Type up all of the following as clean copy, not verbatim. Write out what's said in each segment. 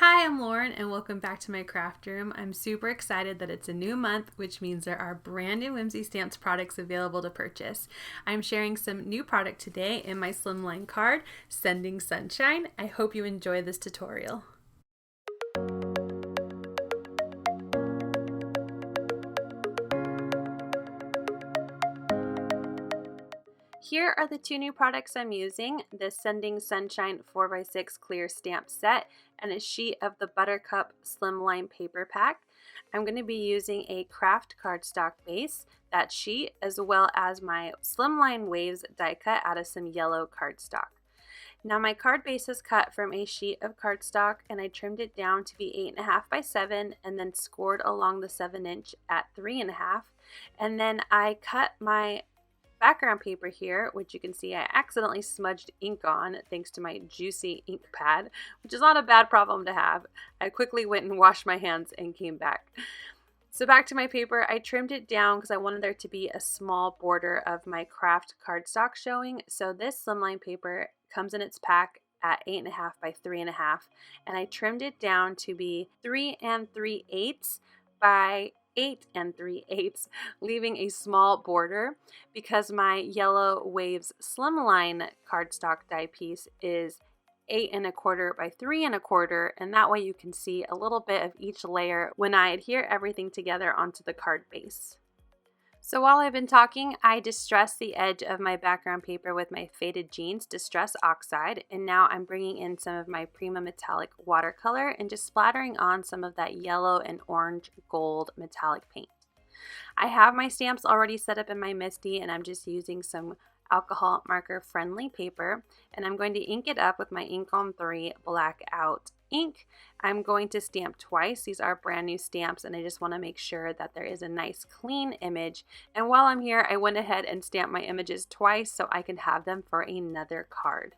Hi, I'm Lauren and welcome back to my craft room. I'm super excited that it's a new month, which means there are brand new Whimsy Stamps products available to purchase. I'm sharing some new product today in my Slimline card, Sending Sunshine. I hope you enjoy this tutorial. Here are the two new products I'm using, the Sending Sunshine 4x6 clear stamp set and a sheet of the Buttercup Slimline paper pack. I'm going to be using a Kraft cardstock base, that sheet, as well as my Slimline Waves die cut out of some yellow cardstock. Now my card base is cut from a sheet of cardstock and I trimmed it down to be 8.5 by 7 and then scored along the 7-inch at 3.5, and then I cut my background paper here, which you can see I accidentally smudged ink on thanks to my juicy ink pad, which is not a bad problem to have. I quickly went and washed my hands and came back. So back to my paper, I trimmed it down because I wanted there to be a small border of my Kraft cardstock showing. So this Slimline paper comes in its pack at 8.5 by 3.5, and I trimmed it down to be 3 3/8 by 8 3/8, leaving a small border because my Yellow Waves Slimline cardstock die piece is 8.25 by 3.25, and that way you can see a little bit of each layer when I adhere everything together onto the card base. So while I've been talking, I distressed the edge of my background paper with my Faded Jeans Distress Oxide, and now I'm bringing in some of my Prima metallic watercolor and just splattering on some of that yellow and orange gold metallic paint. I have my stamps already set up in my MISTI, and I'm just using some alcohol marker friendly paper, and I'm going to ink it up with my Ink on 3 Blackout ink. I'm going to stamp twice. These are brand new stamps and I just want to make sure that there is a nice clean image, and while I'm here I went ahead and stamped my images twice so I can have them for another card.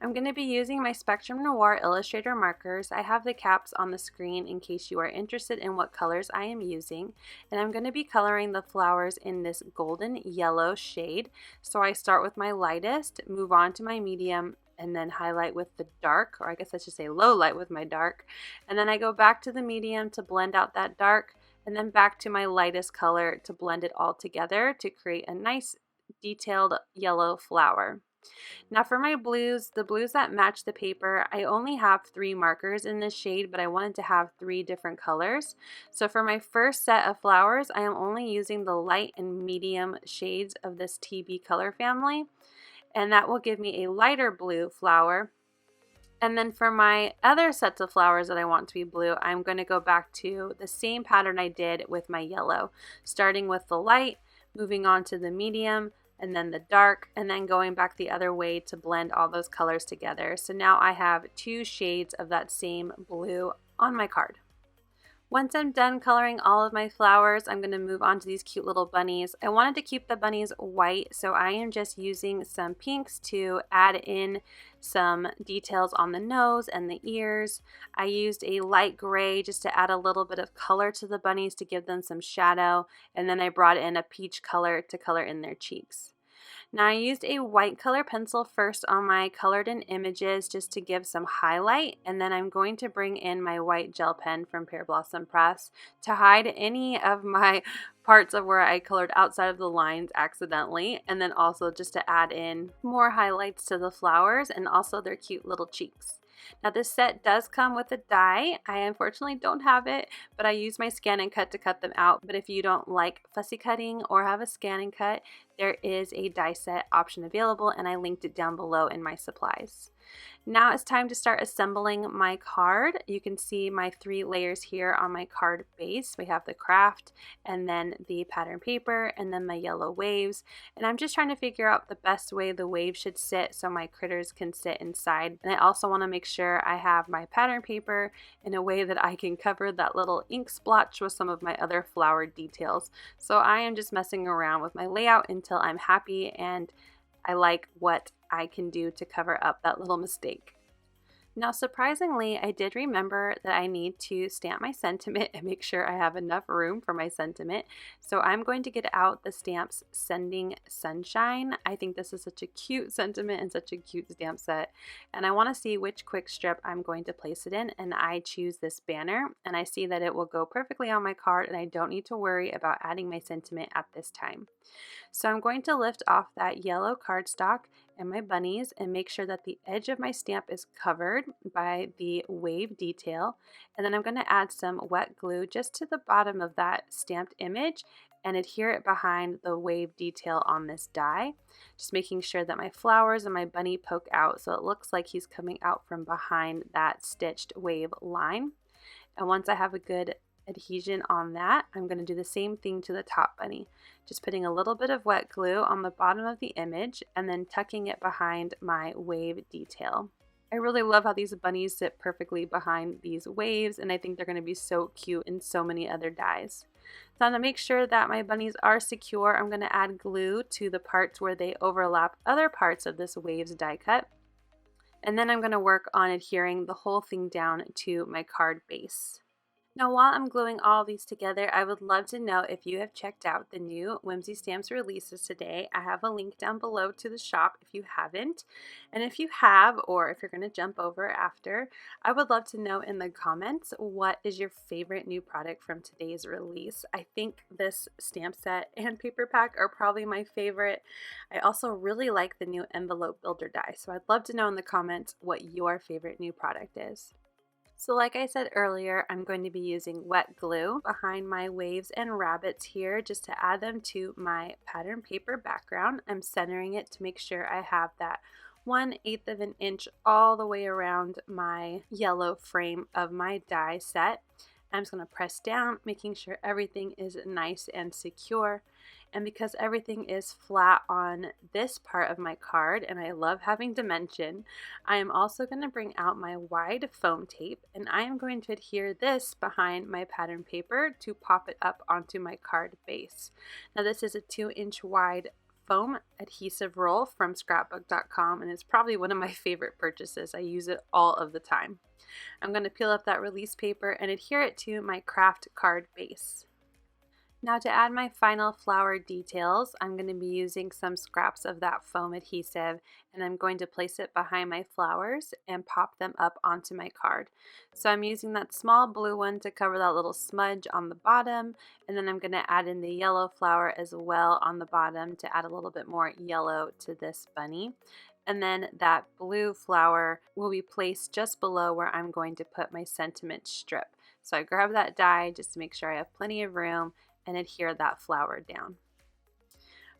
I'm going to be using my Spectrum Noir Illustrator markers. I have the caps on the screen in case you are interested in what colors I am using, and I'm going to be coloring the flowers in this golden yellow shade. So I start with my lightest, move on to my medium, and then highlight with the dark, or I guess I should say low light with my dark, and then I go back to the medium to blend out that dark, and then back to my lightest color to blend it all together to create a nice detailed yellow flower. Now for my blues, the blues that match the paper, I only have 3 markers in this shade, but I wanted to have 3 different colors. So for my first set of flowers, I am only using the light and medium shades of this TB color family, and that will give me a lighter blue flower. And then for my other sets of flowers that I want to be blue, I'm going to go back to the same pattern I did with my yellow, starting with the light, moving on to the medium, and then the dark, and then going back the other way to blend all those colors together. So now I have 2 shades of that same blue on my card. Once I'm done coloring all of my flowers, I'm going to move on to these cute little bunnies. I wanted to keep the bunnies white, so I am just using some pinks to add in some details on the nose and the ears. I used a light gray just to add a little bit of color to the bunnies to give them some shadow, and then I brought in a peach color to color in their cheeks. Now I used a white color pencil first on my colored in images just to give some highlight, and then I'm going to bring in my white gel pen from Pear Blossom Press to hide any of my parts of where I colored outside of the lines accidentally, and then also just to add in more highlights to the flowers and also their cute little cheeks. Now this set does come with a die. I unfortunately don't have it, but I use my scan and cut to cut them out. But if you don't like fussy cutting or have a scan and cut, there is a die set option available, and I linked it down below in my supplies. Now it's time to start assembling my card. You can see my 3 layers here on my card base. We have the Kraft, and then the pattern paper, and then my yellow waves. And I'm just trying to figure out the best way the waves should sit so my critters can sit inside. And I also want to make sure I have my pattern paper in a way that I can cover that little ink splotch with some of my other flower details. So I am just messing around with my layout until I'm happy and I like what I can do to cover up that little mistake. Now, surprisingly, I did remember that I need to stamp my sentiment and make sure I have enough room for my sentiment. So I'm going to get out the stamps Sending Sunshine. I think this is such a cute sentiment and such a cute stamp set. And I want to see which quick strip I'm going to place it in. And I choose this banner and I see that it will go perfectly on my card and I don't need to worry about adding my sentiment at this time. So I'm going to lift off that yellow cardstock and my bunnies and make sure that the edge of my stamp is covered by the wave detail. And then I'm going to add some wet glue just to the bottom of that stamped image and adhere it behind the wave detail on this die. Just making sure that my flowers and my bunny poke out so it looks like he's coming out from behind that stitched wave line. And once I have a good adhesion on that, I'm going to do the same thing to the top bunny. Just putting a little bit of wet glue on the bottom of the image and then tucking it behind my wave detail. I really love how these bunnies sit perfectly behind these waves, and I think they're going to be so cute in so many other dies. Now, to make sure that my bunnies are secure, I'm going to add glue to the parts where they overlap other parts of this waves die cut. And then I'm going to work on adhering the whole thing down to my card base. Now, while I'm gluing all these together, I would love to know if you have checked out the new Whimsy Stamps releases today. I have a link down below to the shop if you haven't. And if you have, or if you're going to jump over after, I would love to know in the comments what is your favorite new product from today's release. I think this stamp set and paper pack are probably my favorite. I also really like the new envelope builder die, so I'd love to know in the comments what your favorite new product is. So like I said earlier, I'm going to be using wet glue behind my waves and rabbits here just to add them to my pattern paper background. I'm centering it to make sure I have that 1/8 of an inch all the way around my yellow frame of my die set. I'm just going to press down, making sure everything is nice and secure. And because everything is flat on this part of my card, and I love having dimension, I am also going to bring out my wide foam tape, and I am going to adhere this behind my pattern paper to pop it up onto my card base. Now this is a 2-inch wide foam adhesive roll from scrapbook.com, and it's probably one of my favorite purchases. I use it all of the time. I'm going to peel up that release paper and adhere it to my Kraft card base. Now to add my final flower details, I'm going to be using some scraps of that foam adhesive, and I'm going to place it behind my flowers and pop them up onto my card. So I'm using that small blue one to cover that little smudge on the bottom, and then I'm going to add in the yellow flower as well on the bottom to add a little bit more yellow to this bunny. And then that blue flower will be placed just below where I'm going to put my sentiment strip. So I grab that die just to make sure I have plenty of room and adhere that flower down.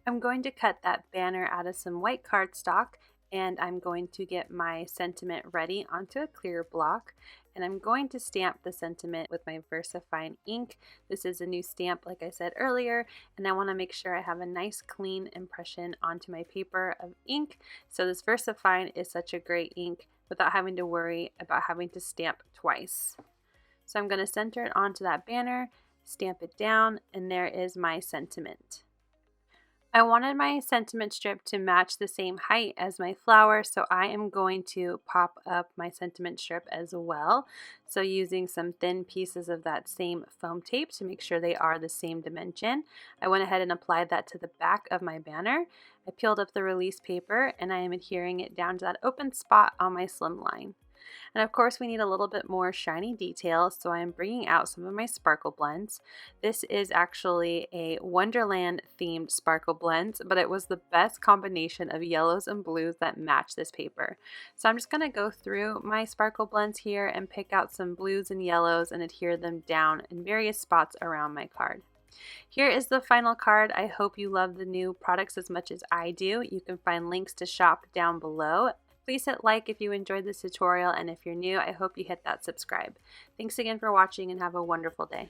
I'm going to cut that banner out of some white cardstock, and I'm going to get my sentiment ready onto a clear block, and I'm going to stamp the sentiment with my VersaFine ink. This is a new stamp, like I said earlier, and I want to make sure I have a nice clean impression onto my paper of ink. So this VersaFine is such a great ink without having to worry about having to stamp twice. So I'm going to center it onto that banner, stamp it down, and there is my sentiment. I wanted my sentiment strip to match the same height as my flower, so I am going to pop up my sentiment strip as well. So using some thin pieces of that same foam tape to make sure they are the same dimension, I went ahead and applied that to the back of my banner. I peeled up the release paper and I am adhering it down to that open spot on my Slimline. And of course we need a little bit more shiny detail, so I'm bringing out some of my sparkle blends. This is actually a Wonderland themed sparkle blend, but it was the best combination of yellows and blues that match this paper. So I'm just going to go through my sparkle blends here and pick out some blues and yellows and adhere them down in various spots around my card. Here is the final card. I hope you love the new products as much as I do. You can find links to shop down below. Please hit like if you enjoyed this tutorial, and if you're new, I hope you hit that subscribe. Thanks again for watching and have a wonderful day.